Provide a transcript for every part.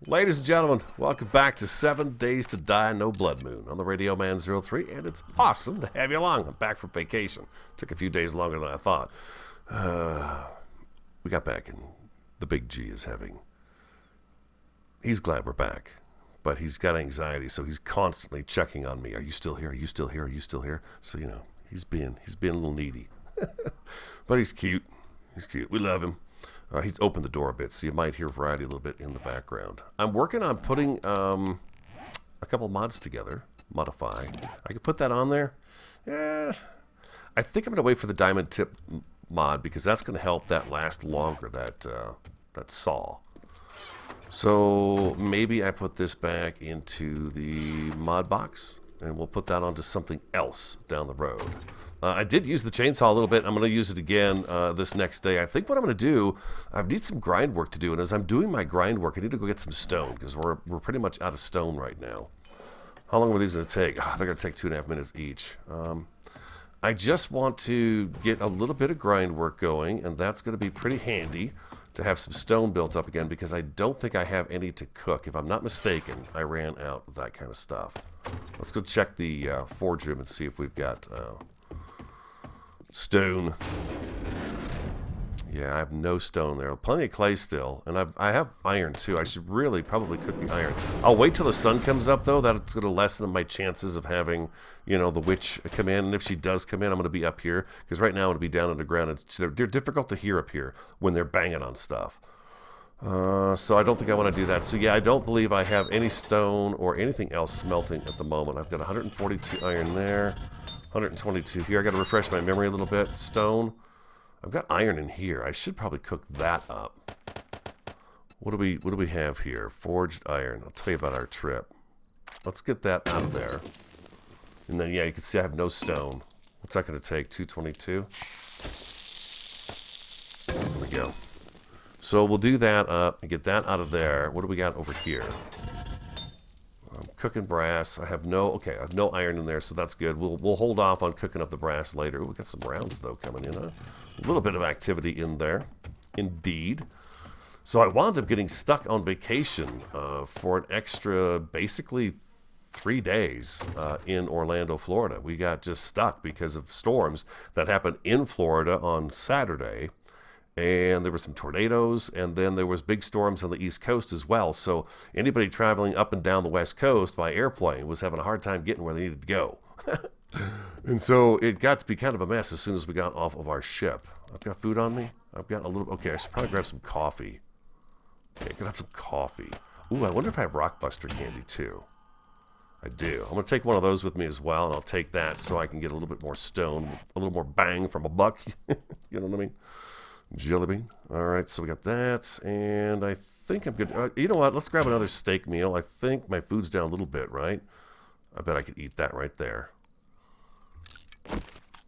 Ladies and gentlemen, welcome back to 7 Days to Die No Blood Moon on the Radio Man 03, and it's awesome to have you along. I'm back from vacation. Took a few days longer than I thought. We got back, and the big G is having... He's glad we're back, but he's got anxiety, so he's constantly checking on me. Are you still here? Are you still here? Are you still here? So, you know, he's being a little needy. But he's cute. He's cute. We love him. He's opened the door a bit, so you might hear variety a little bit in the background. I'm working on putting a couple mods together. Modify. I could put that on there. I think I'm going to wait for the diamond tip mod because that's going to help that last longer, that saw. So maybe I put this back into the mod box, and we'll put that onto something else down the road. I did use the chainsaw a little bit. I'm going to use it again this next day. I think what I'm going to do, I need some grind work to do. And as I'm doing my grind work, I need to go get some stone because we're pretty much out of stone right now. How long were these going to take? Oh, they're going to take 2.5 minutes each. I just want to get a little bit of grind work going, and that's going to be pretty handy to have some stone built up again because I don't think I have any to cook. If I'm not mistaken, I ran out of that kind of stuff. Let's go check the forge room and see if we've got... stone. Yeah, I have no stone there. Plenty of clay still, and I have iron too. I should really probably cook the iron. I'll wait till the sun comes up though. That's going to lessen my chances of having, you know, the witch come in. And if she does come in, I'm going to be up here because right now I'm going to be down underground, and they're difficult to hear up here when they're banging on stuff. So I don't think I want to do that. So yeah, I don't believe I have any stone or anything else smelting at the moment. I've got 142 iron there. 122 here. I got to refresh my memory a little bit. Stone. I've got iron in here. I should probably cook that up. What do we have here? Forged iron. I'll tell you about our trip. Let's get that out of there. And then yeah, you can see I have no stone. What's that going to take? 222. There we go. So we'll do that up and get that out of there. What do we got over here? Cooking brass. I have no iron in there, so that's good. We'll hold off on cooking up the brass later. Ooh, we got some rounds though coming in. A little bit of activity in there, indeed. So I wound up getting stuck on vacation for an extra, basically 3 days in Orlando, Florida. We got just stuck because of storms that happened in Florida on Saturday. And there were some tornadoes, and then there was big storms on the East Coast as well. So anybody traveling up and down the West Coast by airplane was having a hard time getting where they needed to go. And so it got to be kind of a mess as soon as we got off of our ship. I've got food on me. I've got a little... Okay, I should probably grab some coffee. Okay, I could have some coffee. Ooh, I wonder if I have Rockbuster candy too. I do. I'm going to take one of those with me as well, and I'll take that so I can get a little bit more stone, a little more bang from a buck. You know what I mean? Jelly bean. Alright, so we got that, and I think I'm good. You know what? Let's grab another steak meal. I think my food's down a little bit, right? I bet I could eat that right there.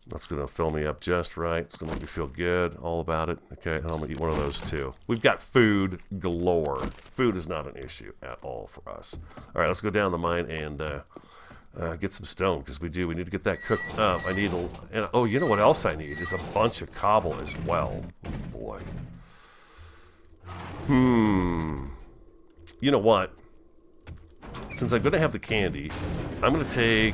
That's going to fill me up just right. It's going to make me feel good all about it. Okay, and I'm going to eat one of those too. We've got food galore. Food is not an issue at all for us. Alright, let's go down the mine and get some stone, because we need to get that cooked up. I need oh, you know what else I need is a bunch of cobble as well. Oh boy. You know what? Since I'm going to have the candy, I'm going to take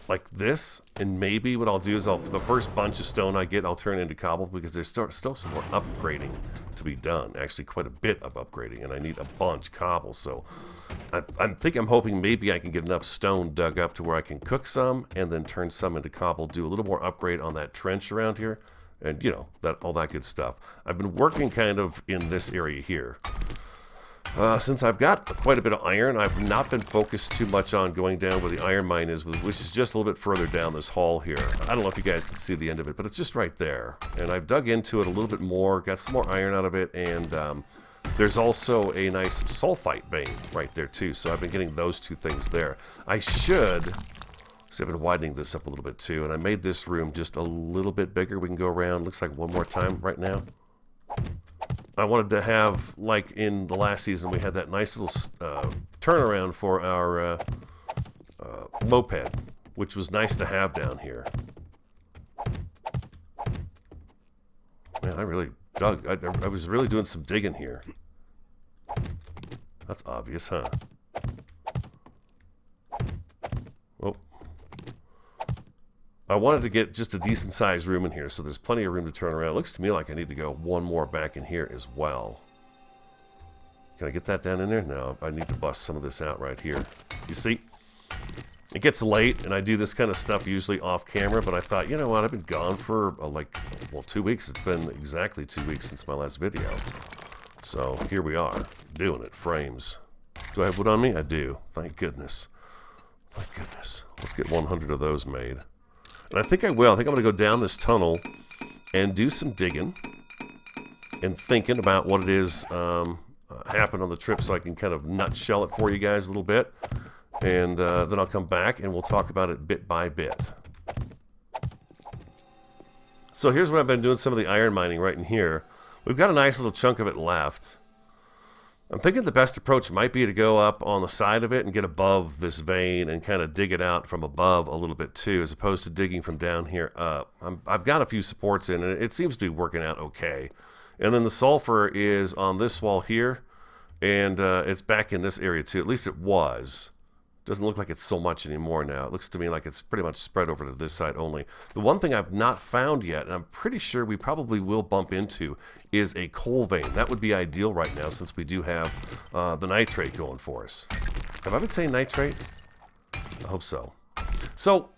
like this, and maybe what I'll do is the first bunch of stone I get, I'll turn into cobble, because there's still some more upgrading to be done. Actually, quite a bit of upgrading, and I need a bunch cobble. So I'm hoping maybe I can get enough stone dug up to where I can cook some and then turn some into cobble, do a little more upgrade on that trench around here, and you know, all that good stuff. I've been working kind of in this area here. Since I've got quite a bit of iron, I've not been focused too much on going down where the iron mine is, which is just a little bit further down this hall here. I don't know if you guys can see the end of it, but it's just right there. And I've dug into it a little bit more, got some more iron out of it, and there's also a nice sulfite vein right there too. So I've been getting those two things there. I should... See, I've been widening this up a little bit too, and I made this room just a little bit bigger. We can go around, looks like one more time right now. I wanted to have, like in the last season, we had that nice little turnaround for our moped, which was nice to have down here. Man, I really dug. I was really doing some digging here. That's obvious, huh? Oh. I wanted to get just a decent sized room in here, so there's plenty of room to turn around. It looks to me like I need to go one more back in here as well. Can I get that down in there? No, I need to bust some of this out right here. You see? It gets late, and I do this kind of stuff usually off camera, but I thought, you know what, I've been gone for, 2 weeks. It's been exactly 2 weeks since my last video. So, here we are, doing it, frames. Do I have wood on me? I do. Thank goodness. Thank goodness. Let's get 100 of those made. And I think I will. I think I'm going to go down this tunnel and do some digging and thinking about what it is happened on the trip so I can kind of nutshell it for you guys a little bit. And then I'll come back and we'll talk about it bit by bit. So here's what I've been doing, some of the iron mining right in here. We've got a nice little chunk of it left. I'm thinking the best approach might be to go up on the side of it and get above this vein and kind of dig it out from above a little bit too, as opposed to digging from down here up. I've got a few supports in and it seems to be working out okay. And then the sulfur is on this wall here, and it's back in this area too. At least it was. Doesn't look like it's so much anymore now. It looks to me like it's pretty much spread over to this side only. The one thing I've not found yet, and I'm pretty sure we probably will bump into, is a coal vein. That would be ideal right now since we do have the nitrate going for us. Have I been saying nitrate? I hope so. So,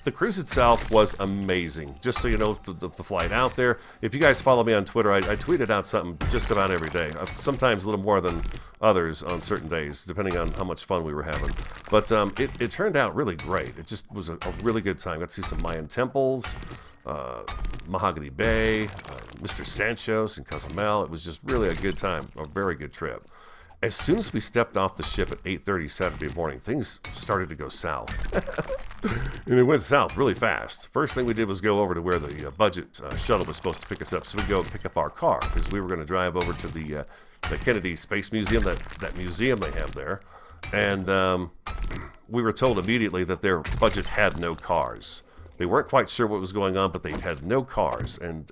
the cruise itself was amazing. Just so you know, the flight out there. If you guys follow me on Twitter, I tweeted out something just about every day. Sometimes a little more than others on certain days, depending on how much fun we were having. But it turned out really great. It just was a really good time. Got to see some Mayan temples, Mahogany Bay, Mr. Sancho's and Cozumel. It was just really a good time, a very good trip. As soon as we stepped off the ship at 8:30 Saturday morning, things started to go south. And it went south really fast. First thing we did was go over to where the budget shuttle was supposed to pick us up. So we'd go pick up our car because we were going to drive over to the Kennedy Space Museum, that museum they have there. And we were told immediately that their budget had no cars. They weren't quite sure what was going on, but they had no cars, and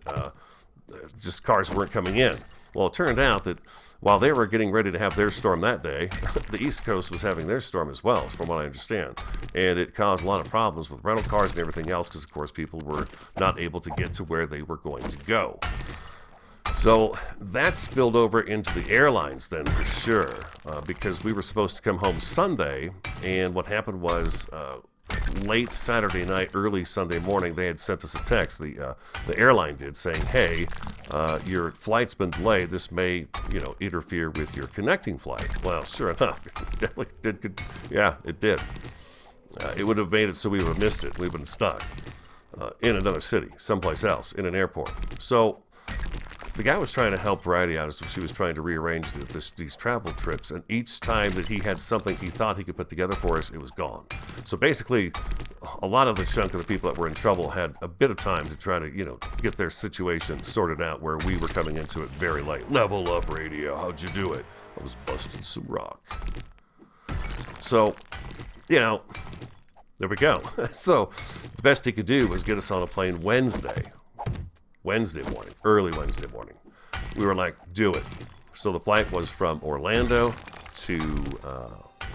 just cars weren't coming in. Well, it turned out that while they were getting ready to have their storm that day, the East Coast was having their storm as well, from what I understand. And it caused a lot of problems with rental cars and everything else because, of course, people were not able to get to where they were going to go. So that spilled over into the airlines then for sure, because we were supposed to come home Sunday, and what happened was late Saturday night, early Sunday morning, they had sent us a text. The airline did, saying, "Hey, your flight's been delayed. This may, interfere with your connecting flight." Well, sure enough, it definitely did. Yeah, it did. It would have made it so we would have missed it. We've been stuck in another city, someplace else, in an airport. So the guy was trying to help Variety out as she was trying to rearrange these travel trips, and each time that he had something he thought he could put together for us, it was gone. So basically, a lot of the chunk of the people that were in trouble had a bit of time to try to, get their situation sorted out, where we were coming into it very late. Level up, radio. How'd you do it? I was busting some rock. So, there we go. So the best he could do was get us on a plane Wednesday morning, early Wednesday morning. We were like, do it. So the flight was from Orlando to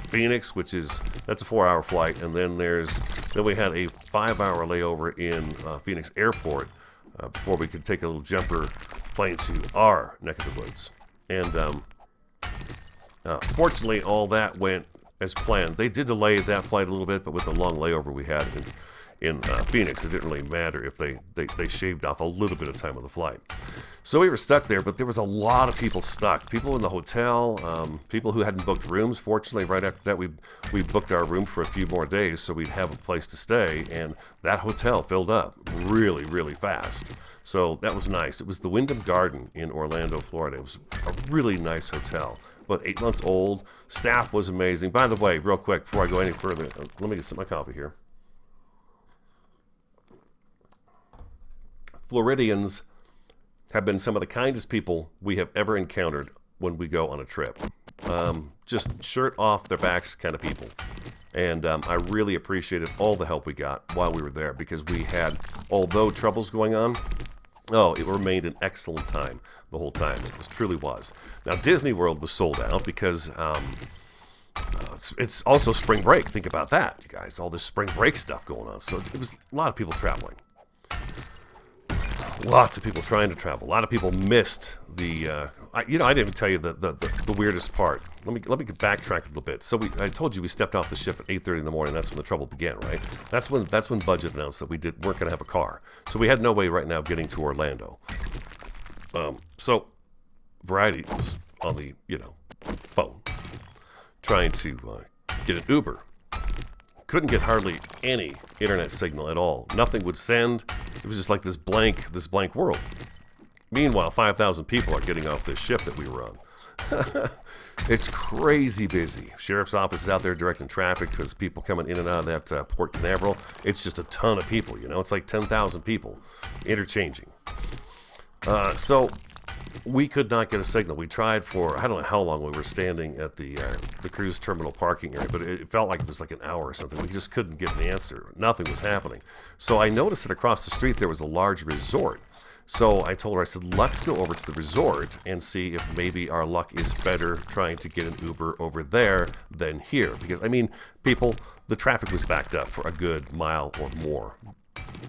Phoenix, that's a 4-hour flight, and then we had a 5-hour layover in Phoenix Airport before we could take a little jumper plane to our neck of the woods. And fortunately, all that went as planned. They did delay that flight a little bit, but with the long layover we had in Phoenix, it didn't really matter if they shaved off a little bit of time on the flight. So we were stuck there, but there was a lot of people stuck. People in the hotel, people who hadn't booked rooms. Fortunately, right after that, we booked our room for a few more days so we'd have a place to stay, and that hotel filled up really, really fast. So that was nice. It was the Wyndham Garden in Orlando, Florida. It was a really nice hotel. About 8 months old. Staff was amazing. By the way, real quick, before I go any further, let me get some of my coffee here. Floridians have been some of the kindest people we have ever encountered when we go on a trip. Just shirt off their backs kind of people. And I really appreciated all the help we got while we were there, because we had, although troubles going on, Oh, it remained an excellent time the whole time. Truly was. Now, Disney World was sold out because it's also spring break. Think about that, you guys. All this spring break stuff going on. So it was a lot of people traveling. Lots of people trying to travel. A lot of people missed the. I didn't even tell you the weirdest part. Let me backtrack a little bit. So I told you we stepped off the ship at 8:30 in the morning. That's when the trouble began, right? That's when Budget announced that we weren't going to have a car. So we had no way right now of getting to Orlando. So Variety was on the phone trying to get an Uber. Couldn't get hardly any internet signal at all. Nothing would send. It was just like this blank world. Meanwhile, 5,000 people are getting off this ship that we were on. It's crazy busy. Sheriff's office is out there directing traffic because people coming in and out of that Port Canaveral. It's just a ton of people, It's like 10,000 people interchanging. So we could not get a signal. We tried for, I don't know how long we were standing at the cruise terminal parking area, but it felt like it was like an hour or something. We just couldn't get an answer. Nothing was happening. So I noticed that across the street there was a large resort. So I told her, I said, let's go over to the resort and see if maybe our luck is better trying to get an Uber over there than here. Because, the traffic was backed up for a good mile or more.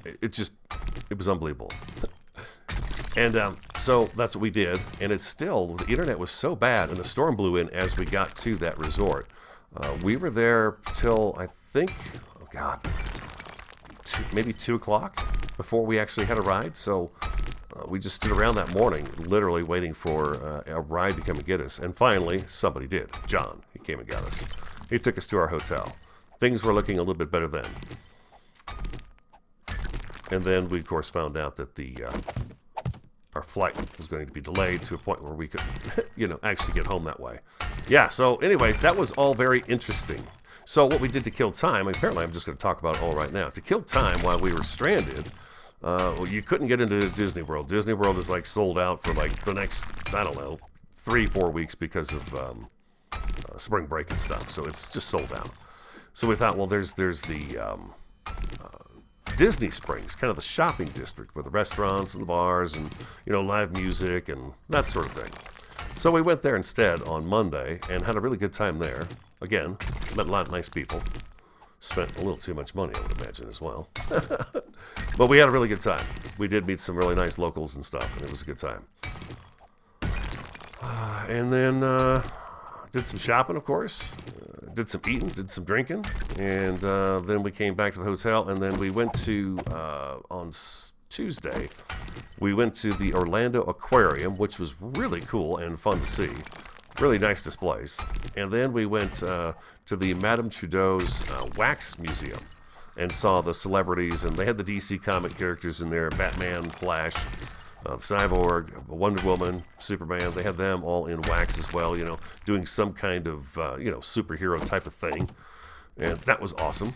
It was unbelievable. And so that's what we did. And the internet was so bad, and the storm blew in as we got to that resort. We were there till, I think, maybe 2 o'clock before we actually had a ride. So we just stood around that morning, literally waiting for a ride to come and get us. And finally, somebody did. John, he came and got us. He took us to our hotel. Things were looking a little bit better then. And then we, of course, found out that our flight was going to be delayed to a point where we could, actually get home that way. Yeah, so anyways, that was all very interesting. So what we did to kill time, apparently I'm just going to talk about it all right now. To kill time while we were stranded, you couldn't get into Disney World. Disney World is like sold out for like the next, 3-4 weeks because of spring break and stuff. So it's just sold out. So we thought, well, there's the Disney Springs, kind of the shopping district with the restaurants and the bars and, live music and that sort of thing. So we went there instead on Monday and had a really good time there. Again, met a lot of nice people. Spent a little too much money, I would imagine, as well. But we had a really good time. We did meet some really nice locals and stuff, and it was a good time. And then did some shopping, of course. Did some eating, did some drinking. And then we came back to the hotel, and then we went to, on Tuesday, we went to the Orlando Aquarium, which was really cool and fun to see. Really nice displays. And then we went to the Madame Tussauds Wax Museum and saw the celebrities, and they had the DC comic characters in there, Batman, Flash, Cyborg, Wonder Woman, Superman. They had them all in wax as well, doing some kind of, superhero type of thing. And that was awesome.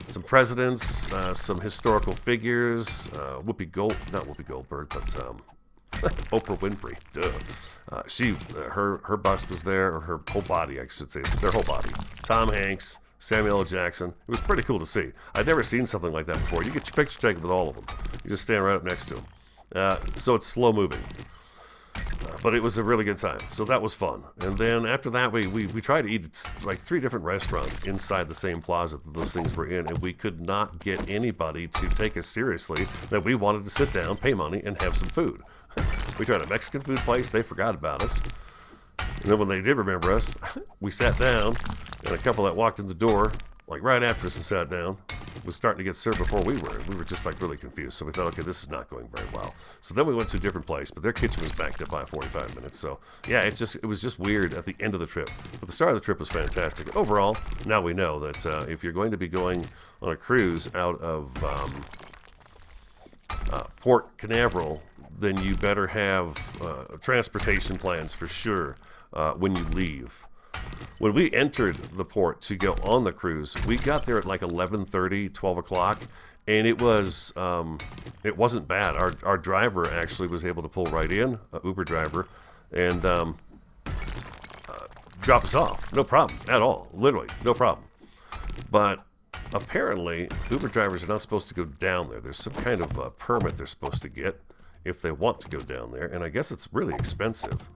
Some presidents, some historical figures, not Whoopi Goldberg, but Oprah Winfrey. Duh. Her bust was there, or her whole body, I should say. It's their whole body. Tom Hanks, Samuel L. Jackson. It was pretty cool to see. I'd never seen something like that before. You get your picture taken with all of them. You just stand right up next to them. So it's slow moving. But it was a really good time. So that was fun. And then after that, we tried to eat at like 3 different restaurants inside the same plaza that those things were in, and we could not get anybody to take us seriously that we wanted to sit down, pay money, and have some food. We tried a Mexican food place. They forgot about us. And then when they did remember us, we sat down, and a couple that walked in the door, like right after us and sat down, was starting to get served before we were. We were just like really confused. So we thought, okay, this is not going very well. So then we went to a different place, but their kitchen was backed up by 45 minutes. So yeah, it was just weird at the end of the trip. But the start of the trip was fantastic. Overall, now we know that if you're going to be going on a cruise out of Port Canaveral, then you better have transportation plans for sure when you leave. When we entered the port to go on the cruise, we got there at like 11:30, 12 o'clock, and it wasn't bad. Our driver actually was able to pull right in, an Uber driver, and drop us off. No problem at all. Literally, no problem. But apparently, Uber drivers are not supposed to go down there. There's some kind of permit they're supposed to get if they want to go down there, and I guess it's really expensive.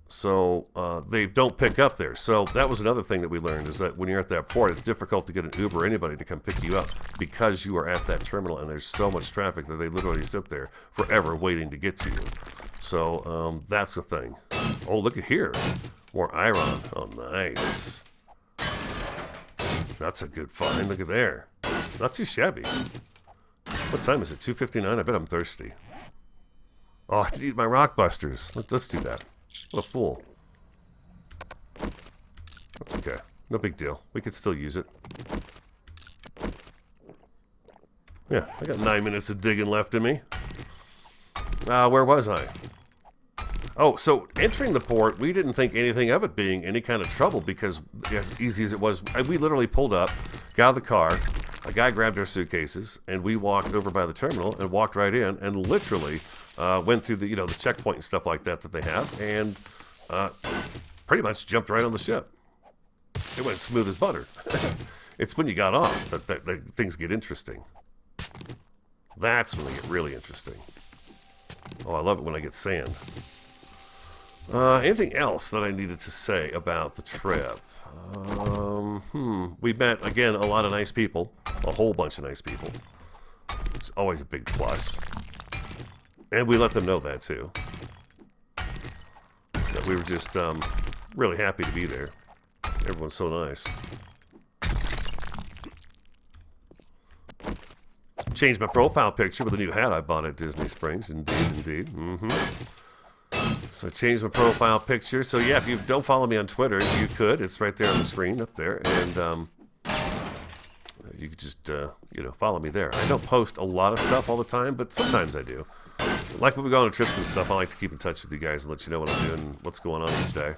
So they don't pick up there. So that was another thing that we learned, is that when you're at that port, it's difficult to get an Uber or anybody to come pick you up because you are at that terminal and there's so much traffic that they literally sit there forever waiting to get to you. So that's the thing. Oh, look at here. More iron. Oh, nice. That's a good find. Look at there. Not too shabby. What time is it? 2:59? I bet I'm thirsty. Oh, I have to eat my rock busters. Let's do that. What a fool. That's okay. No big deal. We could still use it. Yeah, I got 9 minutes of digging left in me. Where was I? Oh, so entering the port, we didn't think anything of it being any kind of trouble because as easy as it was, we literally pulled up, got out of the car, a guy grabbed our suitcases, and we walked over by the terminal and walked right in and literally went through the, the checkpoint and stuff like that they have, and pretty much jumped right on the ship. It went smooth as butter. It's when you got off that things get interesting. That's when they get really interesting. Oh, I love it when I get sand. Anything else that I needed to say about the trip? We met, again, a lot of nice people. A whole bunch of nice people. It's always a big plus. And we let them know that, too. That we were just really happy to be there. Everyone's so nice. Changed my profile picture with a new hat I bought at Disney Springs. Indeed. So I changed my profile picture. So yeah, if you don't follow me on Twitter, you could. It's right there on the screen up there. And you could just, follow me there. I don't post a lot of stuff all the time, but sometimes I do. Like when we go on trips and stuff, I like to keep in touch with you guys and let you know what I'm doing and what's going on each day.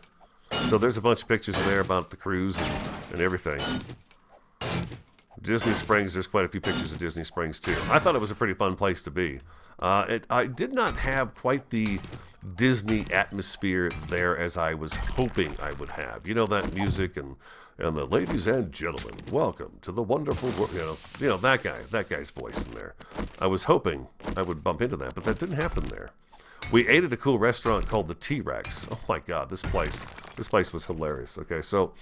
So there's a bunch of pictures in there about the cruise and everything. Disney Springs, there's quite a few pictures of Disney Springs too. I thought it was a pretty fun place to be. I did not have quite the Disney atmosphere there as I was hoping I would have. You know, that music and the ladies and gentlemen, welcome to the wonderful world. That guy's voice in there. I was hoping I would bump into that, but that didn't happen there. We ate at a cool restaurant called the T-Rex. Oh my God, this place was hilarious. Okay, so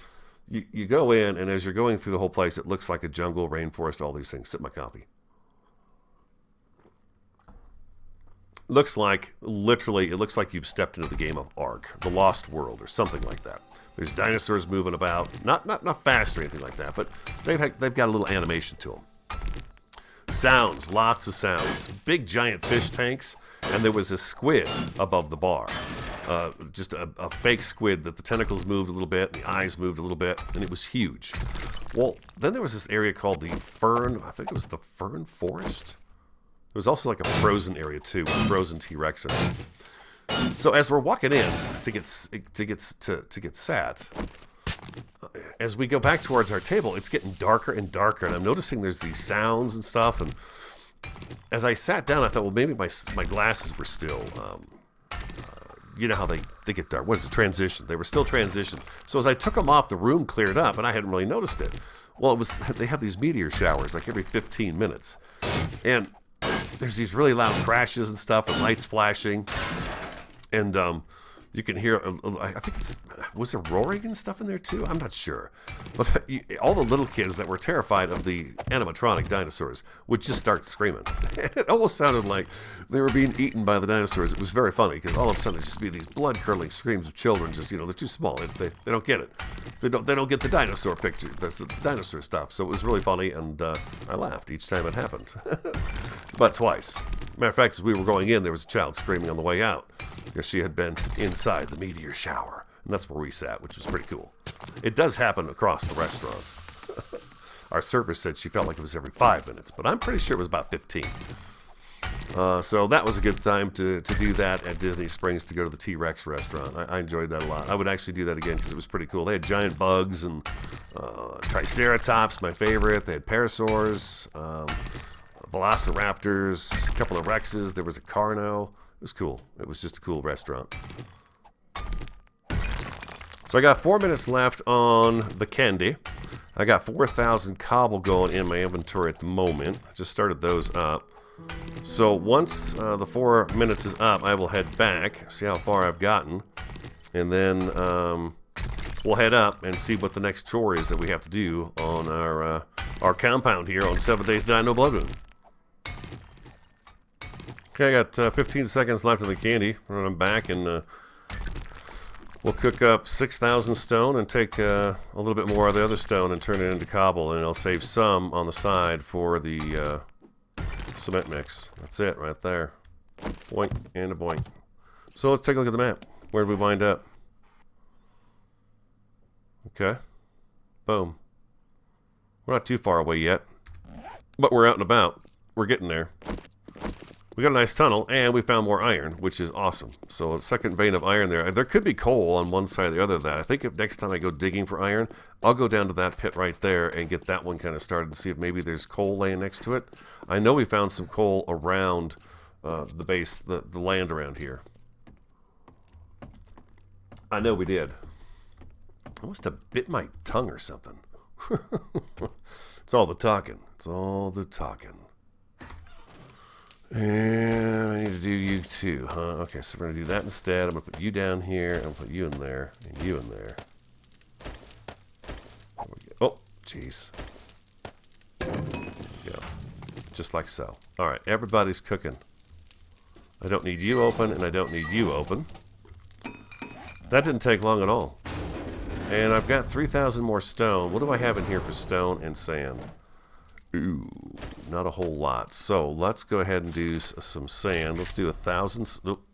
you go in, and as you're going through the whole place, it looks like a jungle, rainforest, all these things. Sip my coffee. Literally, it looks like you've stepped into the game of Ark, The Lost World, or something like that. There's dinosaurs moving about, not fast or anything like that, but they've got a little animation to them. Sounds, lots of sounds. Big giant fish tanks, and there was a squid above the bar. Just a fake squid that the tentacles moved a little bit, and the eyes moved a little bit, and it was huge. Well, then there was this area called the Fern, I think it was the Fern Forest? There was also like a frozen area too, with frozen T-Rex in it. So as we're walking in to get sat, as we go back towards our table, it's getting darker and darker, and I'm noticing there's these sounds and stuff. And as I sat down, I thought, well, maybe my glasses were still, you know how they get dark. What is it? Transition. They were still transitioned. So as I took them off, the room cleared up, and I hadn't really noticed it. Well, they have these meteor showers like every 15 minutes, and there's these really loud crashes and stuff, and lights flashing, and you can hear, I think was there roaring and stuff in there too? I'm not sure. But all the little kids that were terrified of the animatronic dinosaurs would just start screaming. It almost sounded like they were being eaten by the dinosaurs. It was very funny because all of a sudden there'd just be these blood-curdling screams of children. Just, they're too small. They don't get it. They don't get the dinosaur picture, the dinosaur stuff. So it was really funny, and I laughed each time it happened. But twice. Matter of fact, as we were going in, there was a child screaming on the way out because she had been inside the meteor shower. And that's where we sat, which was pretty cool. It does happen across the restaurant. Our server said she felt like it was every 5 minutes, but I'm pretty sure it was about 15. So that was a good time to do that at Disney Springs, to go to the T-Rex restaurant. I enjoyed that a lot. I would actually do that again because it was pretty cool. They had giant bugs and Triceratops, my favorite. They had parasaurs, velociraptors, a couple of Rexes. There was a Carno. It was cool. It was just a cool restaurant. So I got 4 minutes left on the candy. I got 4,000 cobble going in my inventory at the moment. I just started those up. So once the 4 minutes is up, I will head back, see how far I've gotten, and then we'll head up and see what the next chore is that we have to do on our compound here on 7 Days Die No Blood Moon. Okay, I got 15 seconds left in the candy. I'm back and we'll cook up 6,000 stone and take a little bit more of the other stone and turn it into cobble, and I'll save some on the side for the cement mix. That's it right there. Boink and a boink. So let's take a look at the map. Where did we wind up? Okay. Boom. We're not too far away yet, but we're out and about. We're getting there. We got a nice tunnel, and we found more iron, which is awesome. So a second vein of iron there. There could be coal on one side or the other of that. I think if next time I go digging for iron, I'll go down to that pit right there and get that one kind of started and see if maybe there's coal laying next to it. I know we found some coal around the base, the land around here. I know we did. I must have bit my tongue or something. It's all the talking. It's all the talking. And I need to do you too, huh? Okay, so we're going to do that instead. I'm going to put you down here. I'm going to put you in there. And you in there. There we go. Oh, jeez. Go. Just like so. Alright, everybody's cooking. I don't need you open, and I don't need you open. That didn't take long at all. And I've got 3,000 more stone. What do I have in here for stone and sand? Ooh, not a whole lot. So let's go ahead and do some sand. Let's do 1,000. Nope.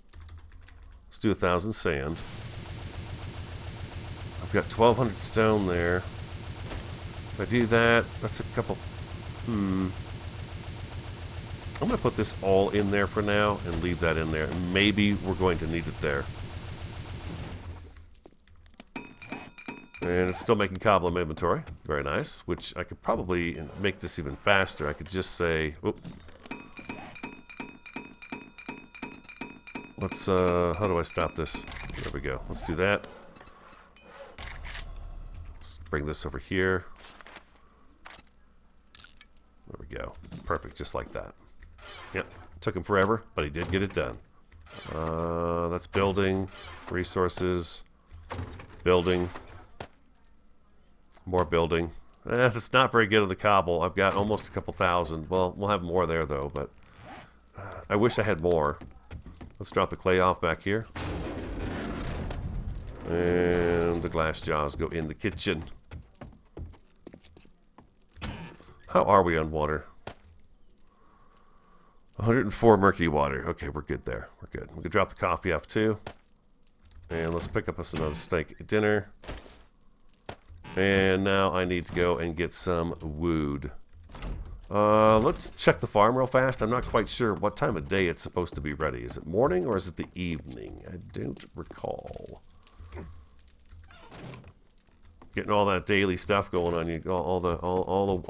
Let's do 1,000 sand. I've got 1,200 stone there. If I do that, that's a couple. I'm going to put this all in there for now and leave that in there. Maybe we're going to need it there. And it's still making cobble in my inventory. Very nice. Which I could probably make this even faster. I could just say, oop. Let's, how do I stop this? There we go. Let's do that. Let's bring this over here. There we go. Perfect, just like that. Yep. Took him forever, but he did get it done. That's building, resources, building. More building. That's not very good on the cobble. I've got almost a couple thousand. Well, we'll have more there, though, but I wish I had more. Let's drop the clay off back here. And the glass jaws go in the kitchen. How are we on water? 104 murky water. Okay, we're good there. We're good. We can drop the coffee off, too. And let's pick up us another steak at dinner. And now I need to go and get some wood. Let's check the farm real fast. I'm not quite sure what time of day it's supposed to be ready. Is it morning or is it the evening? I don't recall. Getting all that daily stuff going on. All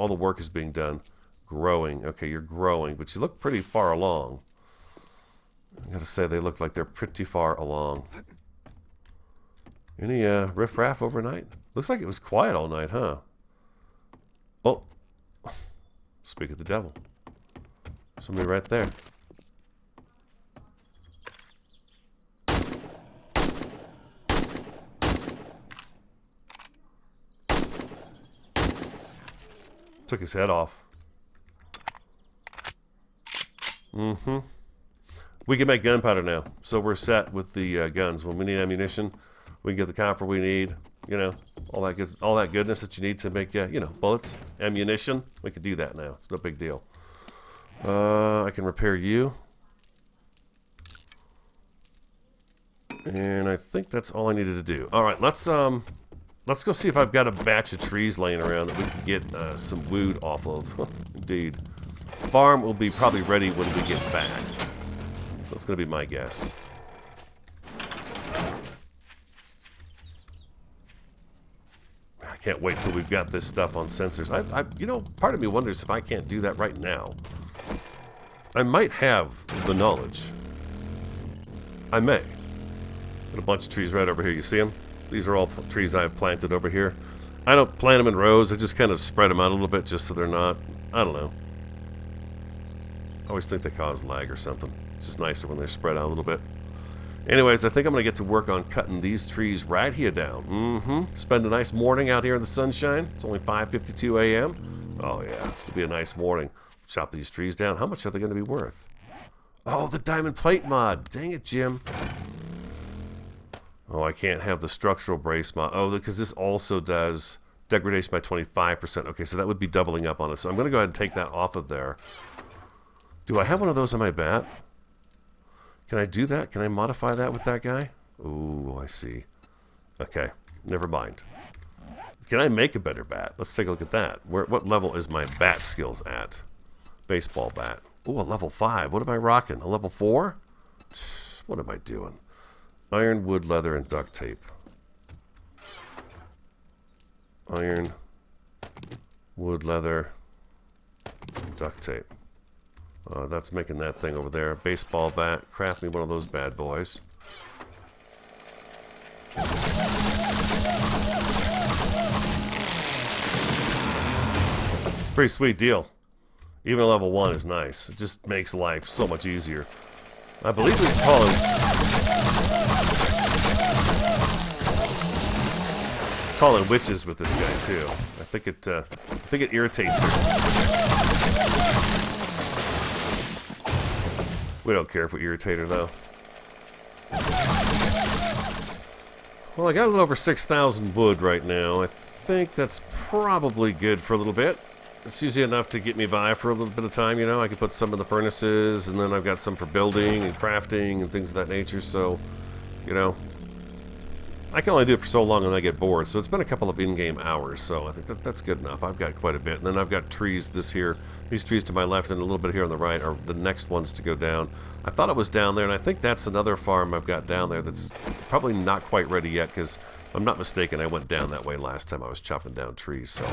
the work is being done. Growing. Okay, you're growing, but you look pretty far along. I gotta say, they look like they're pretty far along. Any riffraff overnight? Looks like it was quiet all night, huh? Oh. Speak of the devil. Somebody right there. Took his head off. We can make gunpowder now. So we're set with the guns. When we need ammunition, we can get the copper we need. You know, all that goodness that you need to make, you know, bullets, ammunition. We can do that now. It's no big deal. I can repair you. And I think that's all I needed to do. All right, let's go see if I've got a batch of trees laying around that we can get some wood off of. Indeed. Farm will be probably ready when we get back. That's going to be my guess. I can't wait till we've got this stuff on sensors. You know, part of me wonders if I can't do that right now. I might have the knowledge. I may. Got a bunch of trees right over here. You see them? These are all trees I've planted over here. I don't plant them in rows. I just kind of spread them out a little bit just so they're not, I don't know. I always think they cause lag or something. It's just nicer when they're spread out a little bit. Anyways, I think I'm going to get to work on cutting these trees right here down. Spend a nice morning out here in the sunshine. It's only 5:52 a.m. Oh, yeah. It's going to be a nice morning. Chop these trees down. How much are they going to be worth? Oh, the diamond plate mod. Dang it, Jim. Oh, I can't have the structural brace mod. Oh, because this also does degradation by 25%. Okay, so that would be doubling up on it. So I'm going to go ahead and take that off of there. Do I have one of those on my bat? Can I do that? Can I modify that with that guy? Ooh, I see. Okay, never mind. Can I make a better bat? Let's take a look at that. What level is my bat skills at? Baseball bat. Ooh, a level 5. What am I rocking? A level 4? What am I doing? Iron, wood, leather, and duct tape. Iron, wood, leather, duct tape. That's making that thing over there. Baseball bat. Craft me one of those bad boys. It's a pretty sweet deal. Even a level 1 is nice. It just makes life so much easier. I believe we can call in witches with this guy too. I think it irritates her. We don't care if we irritate her, though. Well, I got a little over 6,000 wood right now. I think that's probably good for a little bit. It's usually enough to get me by for a little bit of time, you know. I can put some in the furnaces, and then I've got some for building and crafting and things of that nature, so, you know. I can only do it for so long and I get bored, so it's been a couple of in-game hours, so I think that's good enough. I've got quite a bit, and then I've got trees these trees to my left and a little bit here on the right are the next ones to go down. I thought it was down there, and I think that's another farm I've got down there that's probably not quite ready yet, because if I'm not mistaken, I went down that way last time I was chopping down trees, so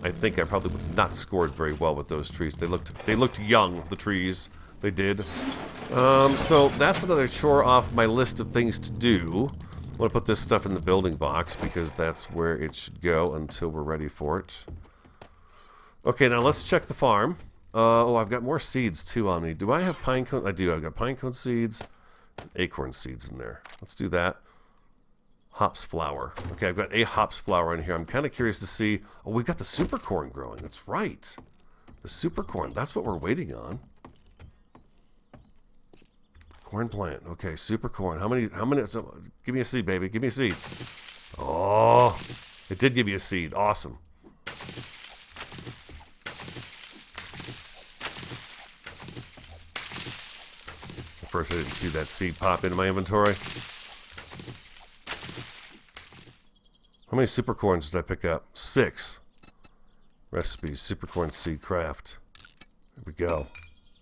I think I probably would have not scored very well with those trees. They looked young, the trees. They did. So that's another chore off my list of things to do. I want to put this stuff in the building box because that's where it should go until we're ready for it. Okay, now let's check the farm. Oh, I've got more seeds too on me. Do I have pine cone? I do. I've got pine cone seeds, acorn seeds in there. Let's do that. Hops flower. Okay, I've got a hops flower in here. I'm kind of curious to see. Oh, we've got the super corn growing. That's right. The super corn. That's what we're waiting on. Corn plant. Okay, super corn. How many? So, give me a seed, baby. Give me a seed. Oh, it did give you a seed. Awesome. At first, I didn't see that seed pop into my inventory. How many super corns did I pick up? 6. Recipes. Super corn seed craft. There we go.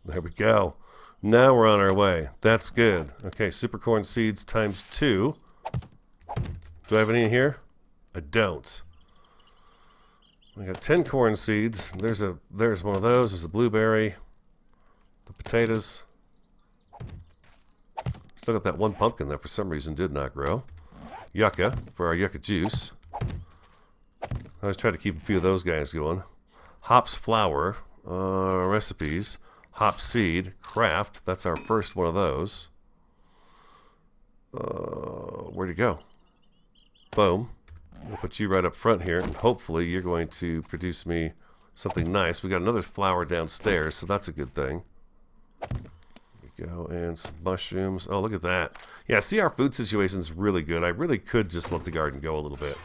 There we go. Now we're on our way. That's good. Okay, super corn seeds times 2. Do I have any in here? I don't. I got 10 corn seeds. There's one of those. There's a blueberry. The potatoes. Still got that one pumpkin that for some reason did not grow. Yucca for our yucca juice. I always try to keep a few of those guys going. Hops flour. Recipes. Hop seed, craft, that's our first one of those. Where'd it go? Boom. We'll put you right up front here, and hopefully you're going to produce me something nice. We got another flower downstairs, so that's a good thing. There we go, and some mushrooms. Oh, look at that. Yeah, see, our food situation's really good. I really could just let the garden go a little bit.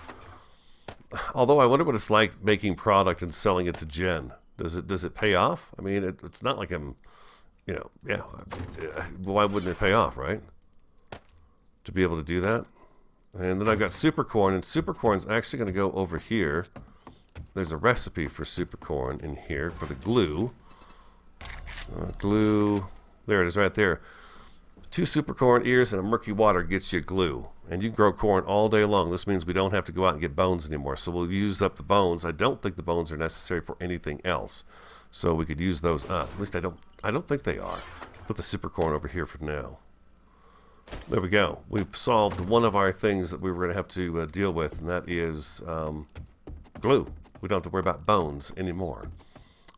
Although I wonder what it's like making product and selling it to Jen. Does it pay off? I mean, it's not like I'm, you know, yeah. Why wouldn't it pay off, right? To be able to do that. And then I've got super corn, and super corn's actually going to go over here. There's a recipe for super corn in here for the glue. Glue. There it is right there. 2 super corn ears and a murky water gets you glue. And you can grow corn all day long. This means we don't have to go out and get bones anymore. So we'll use up the bones. I don't think the bones are necessary for anything else. So we could use those up. At least I don't think they are. Put the super corn over here for now. There we go. We've solved one of our things that we were going to have to deal with, and that is glue. We don't have to worry about bones anymore.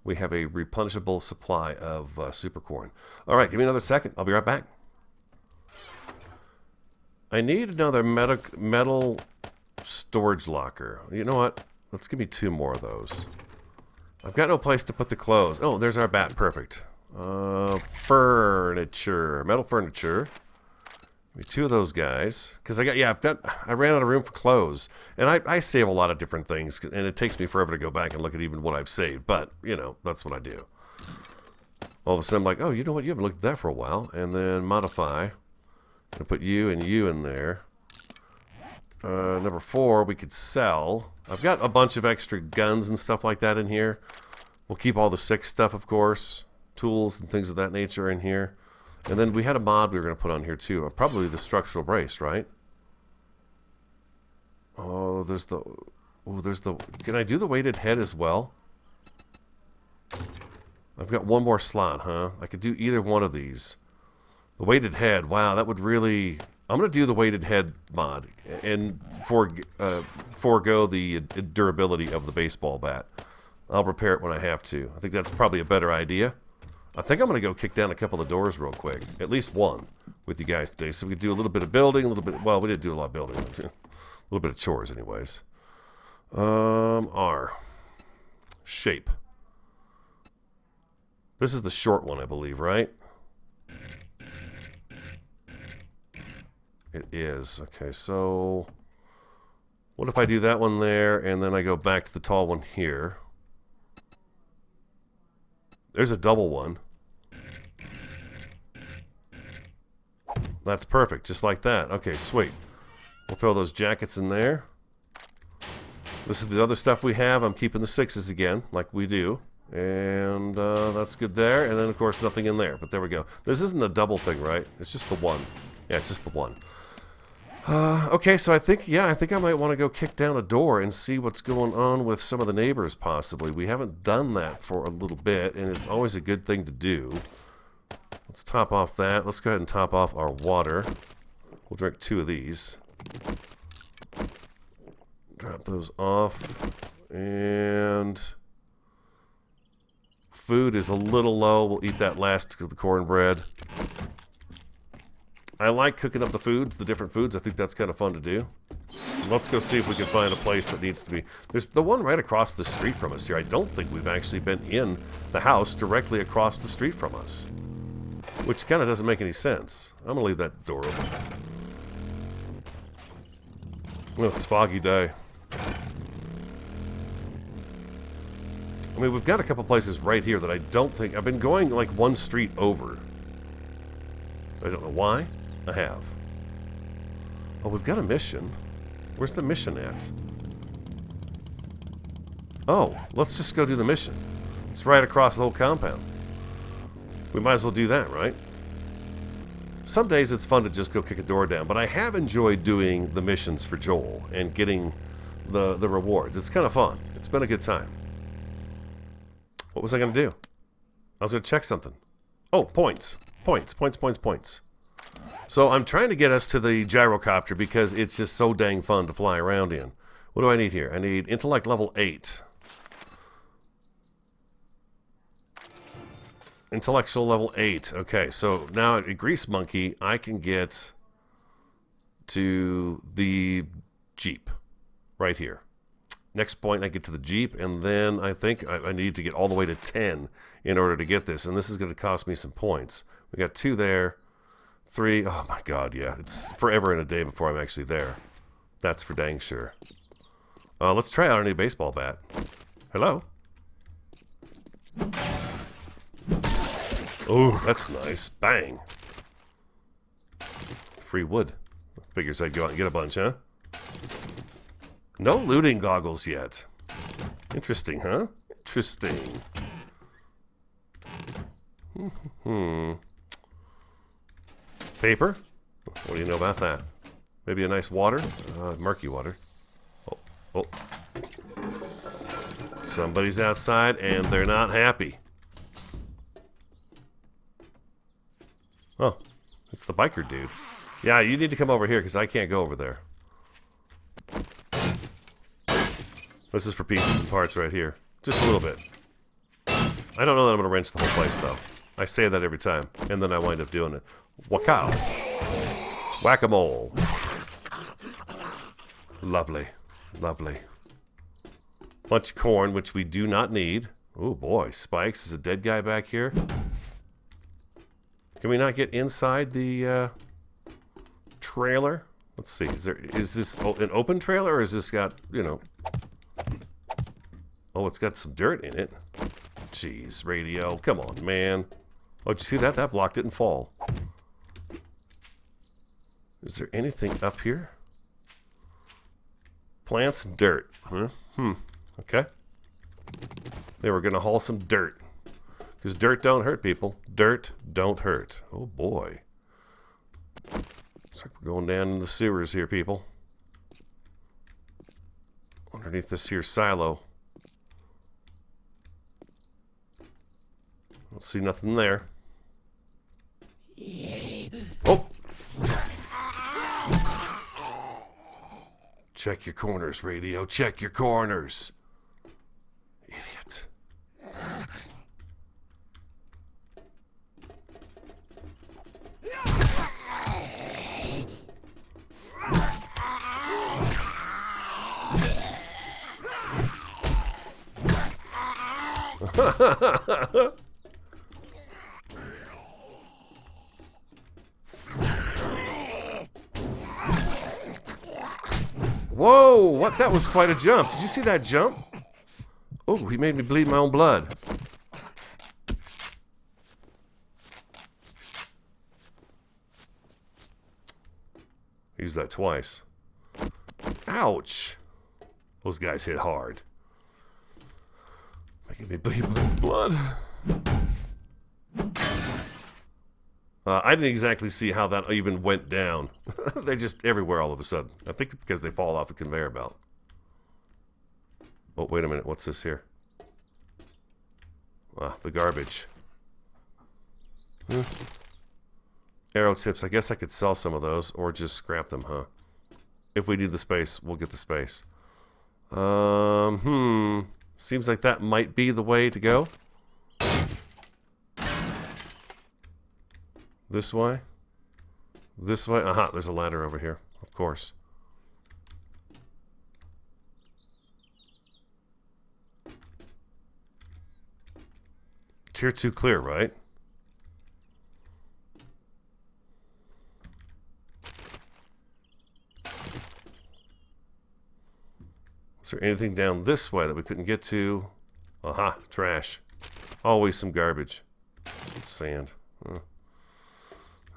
We have a replenishable supply of super corn. All right, give me another second. I'll be right back. I need another metal storage locker. You know what? Let's give me 2 more of those. I've got no place to put the clothes. Oh, there's our bat. Perfect. Furniture. Metal furniture. Give me 2 of those guys. Because I ran out of room for clothes. And I save a lot of different things. And it takes me forever to go back and look at even what I've saved. But, you know, that's what I do. All of a sudden I'm like, oh, you know what? You haven't looked at that for a while. And then modify. And put you and you in there. Number 4, we could sell. I've got a bunch of extra guns and stuff like that in here. We'll keep all the 6 stuff, of course. Tools and things of that nature in here. And then we had a mod we were going to put on here too. Probably the structural brace, right? Oh, there's the... Can I do the weighted head as well? I've got 1 more slot, huh? I could do either one of these. The weighted head, wow, that would really... I'm going to do the weighted head mod and forego the durability of the baseball bat. I'll repair it when I have to. I think that's probably a better idea. I think I'm going to go kick down a couple of doors real quick. At least 1 with you guys today. So we could do a little bit of building, a little bit... Well, we didn't do a lot of building. A little bit of chores anyways. R. Shape. This is the short one, I believe, right? It is. Okay, so what if I do that one there and then I go back to the tall one here? There's a double one. That's perfect, just like that. Okay, sweet. We'll throw those jackets in there. This is the other stuff we have. I'm keeping the 6s again, like we do. And that's good there. And then, of course, nothing in there. But there we go. This isn't a double thing, right? It's just the 1. Yeah, it's just the 1. Okay, so I think I might want to go kick down a door and see what's going on with some of the neighbors, possibly. We haven't done that for a little bit, and it's always a good thing to do. Let's top off that. Let's go ahead and top off our water. We'll drink 2 of these. Drop those off. And food is a little low. We'll eat that last of the cornbread. I like cooking up the foods, the different foods. I think that's kind of fun to do. Let's go see if we can find a place that needs to be... There's the one right across the street from us here. I don't think we've actually been in the house directly across the street from us. Which kind of doesn't make any sense. I'm going to leave that door open. Oh, it's a foggy day. I mean, we've got a couple places right here that I don't think... I've been going like 1 street over. I don't know why. I have. Oh, we've got a mission. Where's the mission at? Oh, let's just go do the mission. It's right across the whole compound. We might as well do that, right? Some days it's fun to just go kick a door down, but I have enjoyed doing the missions for Joel and getting the rewards. It's kind of fun. It's been a good time. What was I going to do? I was going to check something. Oh, points. Points. So I'm trying to get us to the gyrocopter because it's just so dang fun to fly around in. What do I need here? I need intellect level 8. Intellectual level 8. Okay, so now at Grease Monkey, I can get to the Jeep right here. Next point, I get to the Jeep, and then I think I need to get all the way to 10 in order to get this, and this is going to cost me some points. We got 2 there, 3. Oh my god, yeah. It's forever and a day before I'm actually there. That's for dang sure. Let's try out our new baseball bat. Hello? Oh, that's nice. Bang. Free wood. Figures I'd go out and get a bunch, huh? No looting goggles yet. Interesting, huh? Interesting. Paper? What do you know about that? Maybe a nice water? Murky water. Oh. Somebody's outside and they're not happy. Oh, it's the biker dude. Yeah, you need to come over here because I can't go over there. This is for pieces and parts right here. Just a little bit. I don't know that I'm going to wrench the whole place, though. I say that every time, and then I wind up doing it. Wacow. Whack-a-mole. Lovely. Lovely. Bunch of corn, which we do not need. Oh, boy. Spikes. Is a dead guy back here? Can we not get inside the trailer? Let's see. Is this an open trailer, or has this got, you know... Oh, it's got some dirt in it. Jeez, radio. Come on, man. Oh, did you see that? That block didn't fall. Is there anything up here? Plants and dirt. Huh? Okay. They were going to haul some dirt. Because dirt don't hurt, people. Dirt don't hurt. Oh, boy. Looks like we're going down in the sewers here, people. Underneath this here silo. Don't see nothing there. Oh! Check your corners, radio. Check your corners. Idiot. Whoa, what? That was quite a jump. Did you see that jump? Oh, he made me bleed my own blood. Used that twice. Ouch. Those guys hit hard. Making me bleed my own blood. I didn't exactly see how that even went down. They're just everywhere all of a sudden. I think because they fall off the conveyor belt. Oh, wait a minute. What's this here? Ah, the garbage. Arrow tips. I guess I could sell some of those or just scrap them, huh? If we need the space, we'll get the space. Seems like that might be the way to go. This way? This way? Aha, there's a ladder over here. Of course. Tier 2 clear, right? Is there anything down this way that we couldn't get to? Aha, trash. Always some garbage. Sand.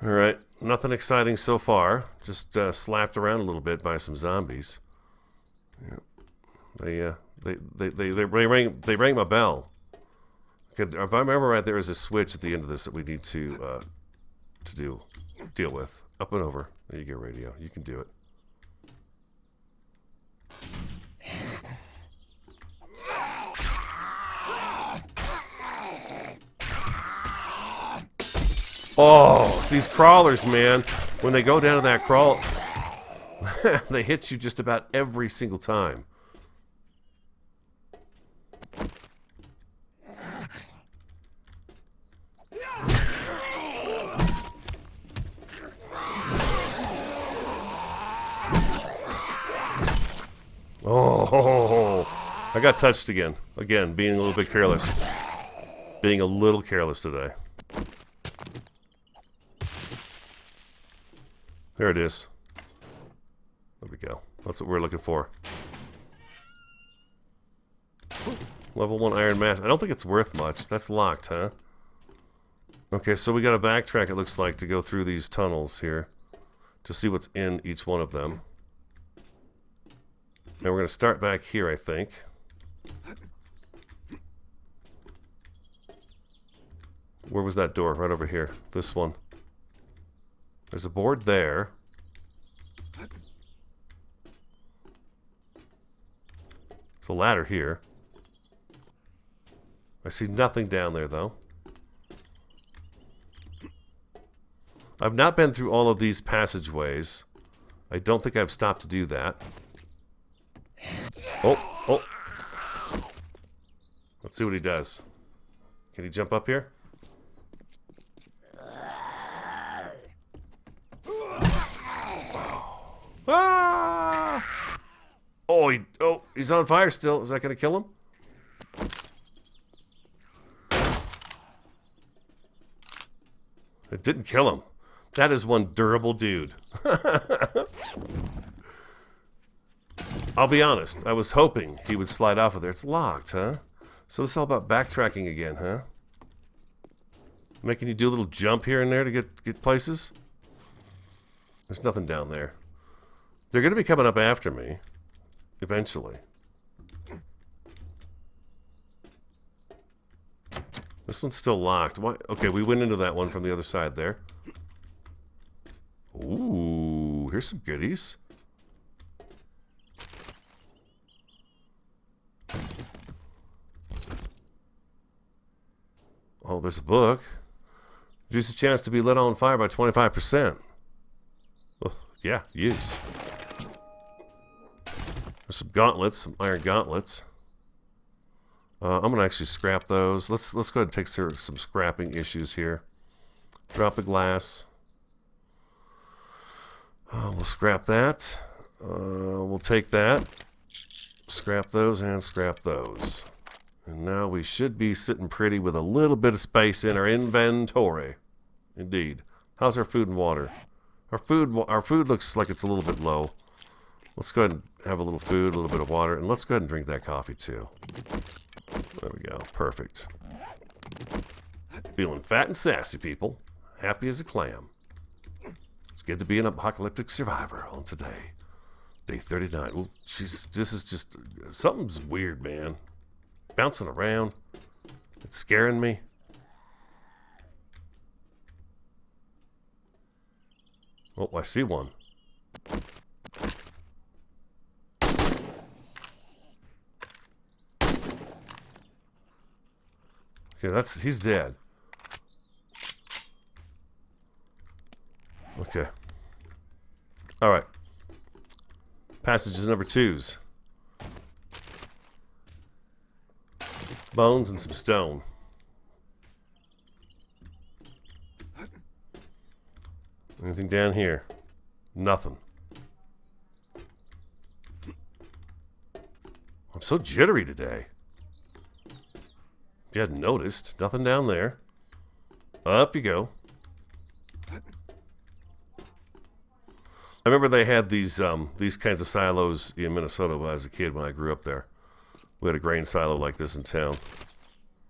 Alright, nothing exciting so far. Just slapped around a little bit by some zombies. Yeah. They rang my bell. Okay, if I remember right, there is a switch at the end of this that we need to deal with. Up and over. There you go, radio. You can do it. Oh, these crawlers, man. When they go down to that crawl, they hit you just about every single time. Oh, I got touched again. Again, being a little bit careless. Being a little careless today. There it is. There we go. That's what we're looking for. Level 1 iron mask. I don't think it's worth much. That's locked, huh? Okay, so we got to backtrack, it looks like, to go through these tunnels here to see what's in each one of them. And we're going to start back here, I think. Where was that door? Right over here. This one. There's a board there. There's a ladder here. I see nothing down there, though. I've not been through all of these passageways. I don't think I've stopped to do that. Oh, Let's see what he does. Can he jump up here? Ah! Oh, he's on fire still. Is that going to kill him? It didn't kill him. That is one durable dude. I'll be honest. I was hoping he would slide off of there. It's locked, huh? So this is all about backtracking again, huh? Making you do a little jump here and there to get places? There's nothing down there. They're going to be coming up after me. Eventually. This one's still locked. Why? Okay, we went into that one from the other side there. Ooh, here's some goodies. Oh, there's a book. Reduce the chance to be lit on fire by 25%. Oh, yeah, use. There's some gauntlets, some iron gauntlets. I'm gonna actually scrap those. Let's go ahead and take some scrapping issues here. Drop the glass. We'll scrap that. We'll take that. Scrap those and scrap those. And now we should be sitting pretty with a little bit of space in our inventory. Indeed. How's our food and water? Our food looks like it's a little bit low. Let's go ahead and have a little food, a little bit of water, and let's go ahead and drink that coffee too. There we go. Perfect. Feeling fat and sassy, people. Happy as a clam. It's good to be an apocalyptic survivor on today. Day 39. Ooh, this is just... Something's weird, man. Bouncing around. It's scaring me. Oh, I see one. Okay, he's dead. Okay. Alright. Passages number 2s. Bones and some stone. Anything down here? Nothing. I'm so jittery today. If you hadn't noticed, nothing down there. Up you go. I remember they had these kinds of silos in Minnesota when I was a kid, when I grew up there. We had a grain silo like this in town.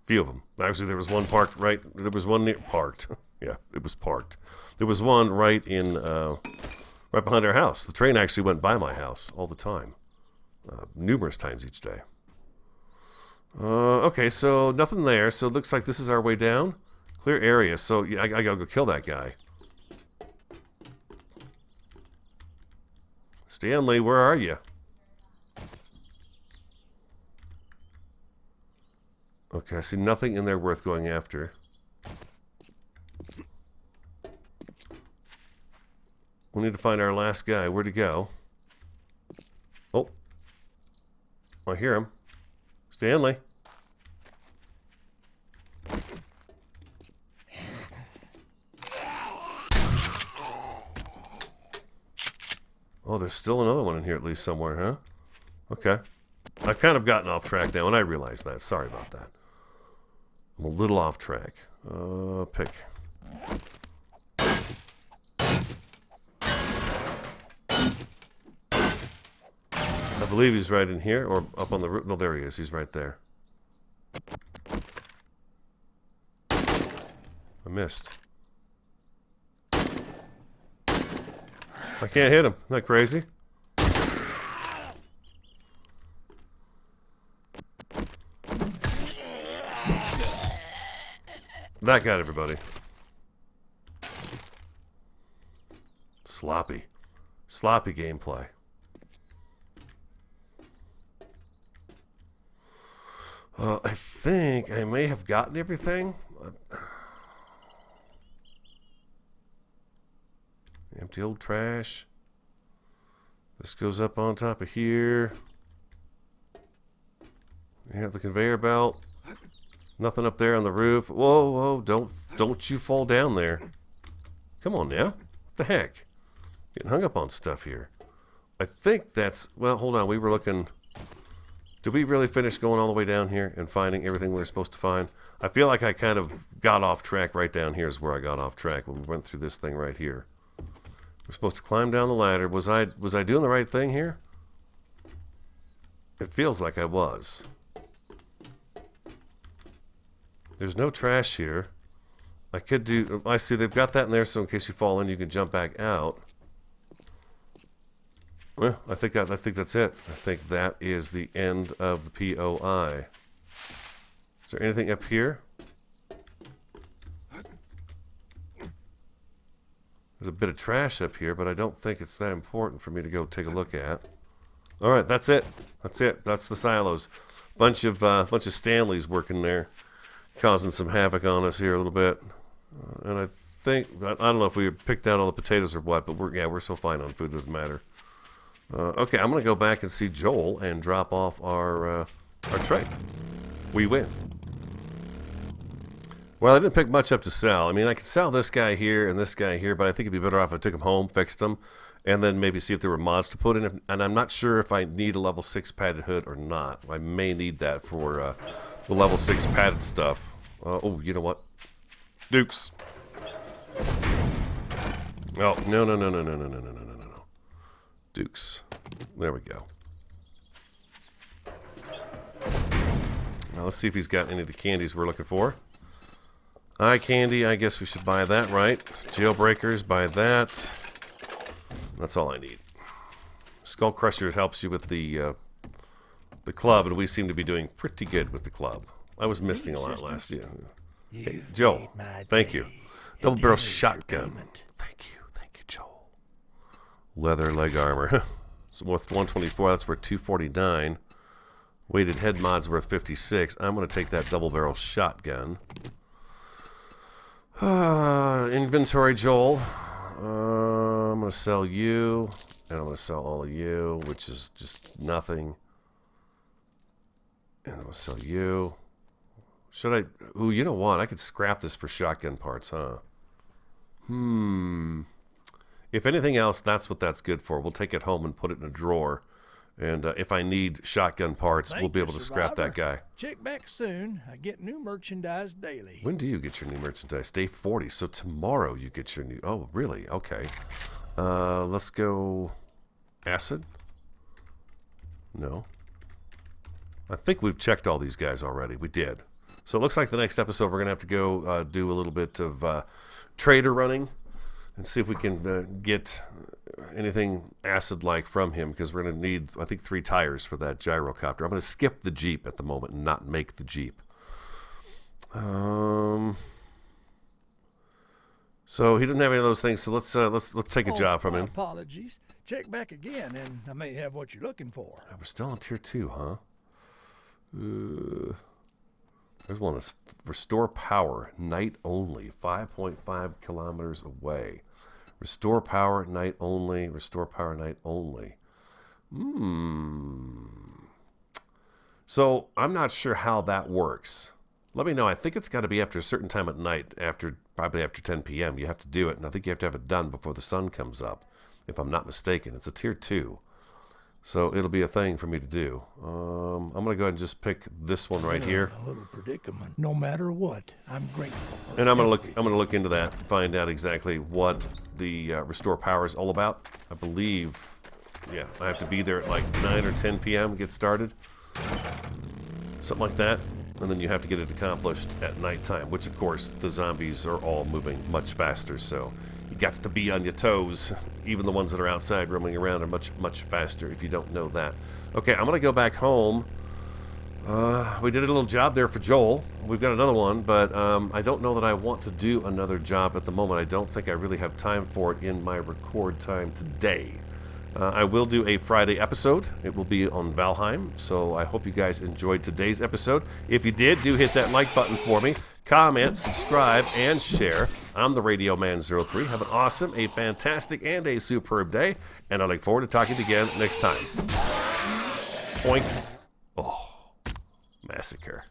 Few of them. Actually, there was one parked right. There was one near parked. Yeah, it was parked. There was one right behind our house. The train actually went by my house all the time, numerous times each day. Okay, so nothing there. So it looks like this is our way down. Clear area. So yeah, I gotta go kill that guy. Stanley, where are you? Okay, I see nothing in there worth going after. We need to find our last guy. Where'd he go? Oh. I hear him. Stanley. Oh, there's still another one in here at least somewhere, huh? Okay. I've kind of gotten off track now, and I realize that. Sorry about that. I'm a little off track. Pick. I believe he's right in here, or up on the roof. No, there he is. He's right there. I missed. I can't hit him. Isn't that crazy? That got everybody. Sloppy. Sloppy gameplay. I think I may have gotten everything. Empty old trash. This goes up on top of here. We have the conveyor belt. Nothing up there on the roof. Whoa, whoa, don't you fall down there. Come on now. What the heck? Getting hung up on stuff here. I think that's... Well, hold on. We were looking... Did we really finish going all the way down here and finding everything we were supposed to find? I feel like I kind of got off track. Right down here is where I got off track when we went through this thing right here. We're supposed to climb down the ladder. Was I doing the right thing here? It feels like I was. There's no trash here. I could do... I see they've got that in there, so in case you fall in, you can jump back out. Well, I think that's it. I think that is the end of the POI. Is there anything up here? There's a bit of trash up here, but I don't think it's that important for me to go take a look at. All right, that's it. That's it. That's the silos. Bunch of Stanleys working there, causing some havoc on us here a little bit. And I think I don't know if we picked out all the potatoes or what, but we're so fine on food, doesn't matter. Okay, I'm gonna go back and see Joel and drop off our tray. We win. Well, I didn't pick much up to sell. I mean, I could sell this guy here and this guy here, but I think it'd be better off if I took them home, fixed them, and then maybe see if there were mods to put in. And I'm not sure if I need a level 6 padded hood or not. I may need that for the level 6 padded stuff. Oh, you know what? Dukes. Oh, no. Dukes. There we go. Now let's see if he's got any of the candies we're looking for. Eye candy, I guess we should buy that, right? Jailbreakers, buy that. That's all I need. Skull Crusher helps you with the club, and we seem to be doing pretty good with the club. I was missing a lot last year. Hey, Joel, thank you. Double barrel shotgun. Thank you, Joel. Leather leg armor. So worth 124. That's worth 249. Weighted head mod's worth 56. I'm gonna take that double barrel shotgun. Inventory, Joel. I'm gonna sell you, and I'm gonna sell all of you, which is just nothing. And I'm gonna sell you. Should I? Ooh, you know what? I could scrap this for shotgun parts, huh? If anything else, that's what that's good for. We'll take it home and put it in a drawer. And if I need shotgun parts, we'll be able to scrap that guy. Check back soon. I get new merchandise daily. When do you get your new merchandise? Day 40. So tomorrow you get your new... Oh, really? Okay. Let's go... Acid? No. I think we've checked all these guys already. We did. So it looks like the next episode we're going to have to go do a little bit of trader running and see if we can get anything acid-like from him, because we're going to need, I think, 3 tires for that gyrocopter. I'm going to skip the Jeep at the moment and not make the Jeep. So he doesn't have any of those things, so let's take a job from him. Apologies. Check back again, and I may have what you're looking for. We're still on tier 2, huh? There's one that's restore power, night only, 5.5 kilometers away. Restore power, night only. Restore power, night only. So I'm not sure how that works. Let me know. I think it's got to be after a certain time at night, probably after 10 p.m. You have to do it, and I think you have to have it done before the sun comes up, if I'm not mistaken. It's a tier 2. So it'll be a thing for me to do. I'm going to go ahead and just pick this one right here. A little predicament. No matter what, I'm grateful. And I'm going to look into that, find out exactly what the restore power is all about. I believe, yeah, I have to be there at like 9 or 10 p.m. get started. Something like that. And then you have to get it accomplished at nighttime, which of course the zombies are all moving much faster, so you got to be on your toes. Even the ones that are outside roaming around are much, much faster, if you don't know that. Okay, I'm going to go back home. We did a little job there for Joel. We've got another one, but I don't know that I want to do another job at the moment. I don't think I really have time for it in my record time today. I will do a Friday episode. It will be on Valheim, so I hope you guys enjoyed today's episode. If you did, do hit that like button for me. Comment, subscribe, and share. I'm the Radio Man 03. Have an awesome, a fantastic, and a superb day, and I look forward to talking to you again next time. Oink. Oh, massacre.